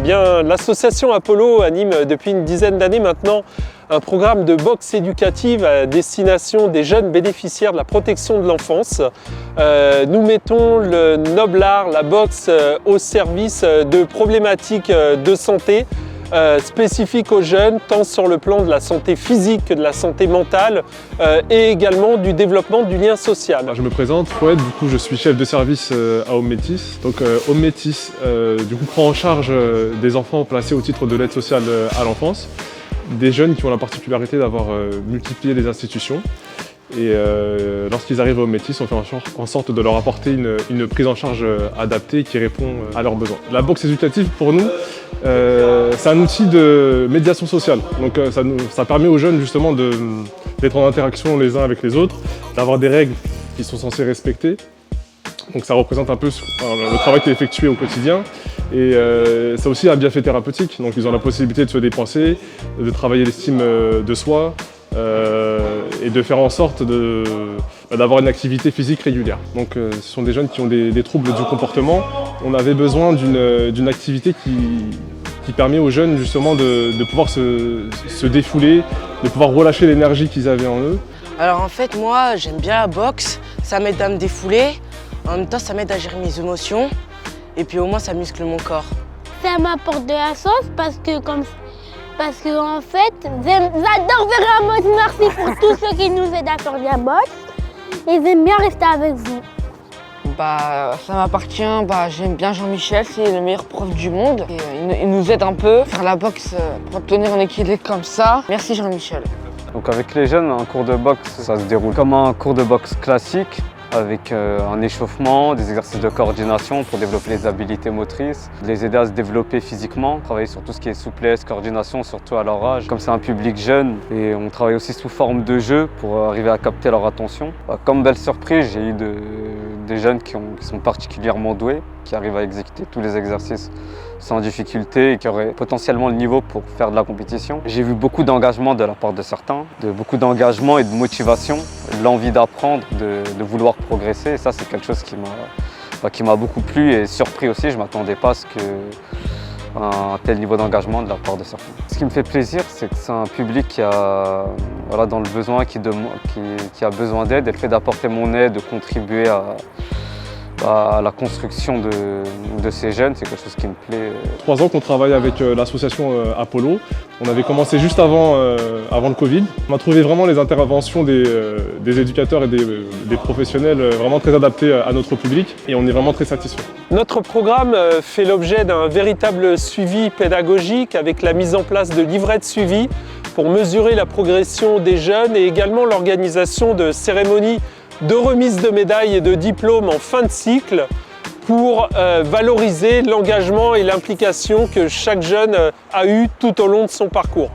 bien, l'association Apollo anime depuis une dizaine d'années maintenant un programme de boxe éducative à destination des jeunes bénéficiaires de la protection de l'enfance. Nous mettons le noble art, la boxe, au service de problématiques de santé spécifiques aux jeunes, tant sur le plan de la santé physique que de la santé mentale et également du développement du lien social. Je me présente, Fouad, du coup je suis chef de service à Home Métis. Donc Home Métis du coup prend en charge des enfants placés au titre de l'aide sociale à l'enfance, des jeunes qui ont la particularité d'avoir multiplié les institutions. Et lorsqu'ils arrivent au Métis, on fait en sorte de leur apporter une prise en charge adaptée qui répond à leurs besoins. La boxe éducative, pour nous, c'est un outil de médiation sociale. Donc ça permet aux jeunes justement d'être en interaction les uns avec les autres, d'avoir des règles qu'ils sont censés respecter. Donc ça représente un peu le travail qui est effectué au quotidien. Et ça aussi un bienfait thérapeutique. Donc ils ont la possibilité de se dépenser, de travailler l'estime de soi, et de faire en sorte d'avoir une activité physique régulière. Donc ce sont des jeunes qui ont des troubles du comportement. On avait besoin d'une activité qui permet aux jeunes justement de pouvoir se défouler, de pouvoir relâcher l'énergie qu'ils avaient en eux. Alors en fait moi j'aime bien la boxe, ça m'aide à me défouler, en même temps ça m'aide à gérer mes émotions et puis au moins ça muscle mon corps. Ça m'apporte de la sauce parce que en fait, j'adore faire la boxe. Merci pour tous ceux qui nous aident à faire de la boxe. Et j'aime bien rester avec vous. Ça m'appartient, j'aime bien Jean-Michel, c'est le meilleur prof du monde. Et, il nous aide un peu à faire la boxe pour obtenir un équilibre comme ça. Merci Jean-Michel. Donc avec les jeunes, un cours de boxe, ça se déroule comme un cours de boxe classique, avec un échauffement, des exercices de coordination pour développer les habiletés motrices, les aider à se développer physiquement, travailler sur tout ce qui est souplesse, coordination, surtout à leur âge. Comme c'est un public jeune, et on travaille aussi sous forme de jeu pour arriver à capter leur attention. Comme belle surprise, j'ai eu des jeunes qui sont particulièrement doués, qui arrivent à exécuter tous les exercices sans difficulté et qui auraient potentiellement le niveau pour faire de la compétition. J'ai vu beaucoup d'engagement de la part de certains, beaucoup d'engagement et de motivation, de l'envie d'apprendre, de vouloir progresser. Et ça, c'est quelque chose qui m'a beaucoup plu et surpris aussi. Je ne m'attendais pas à un tel niveau d'engagement de la part de certains. Ce qui me fait plaisir, c'est que c'est un public qui a dans le besoin, qui a besoin d'aide. Et le fait d'apporter mon aide, de contribuer à la construction de ces jeunes, c'est quelque chose qui me plaît. 3 ans qu'on travaille avec l'association Apollo. On avait commencé juste avant le Covid. On a trouvé vraiment les interventions des éducateurs et des professionnels vraiment très adaptés à notre public et on est vraiment très satisfait. Notre programme fait l'objet d'un véritable suivi pédagogique avec la mise en place de livrets de suivi pour mesurer la progression des jeunes et également l'organisation de cérémonies de remise de médailles et de diplômes en fin de cycle pour valoriser l'engagement et l'implication que chaque jeune a eu tout au long de son parcours.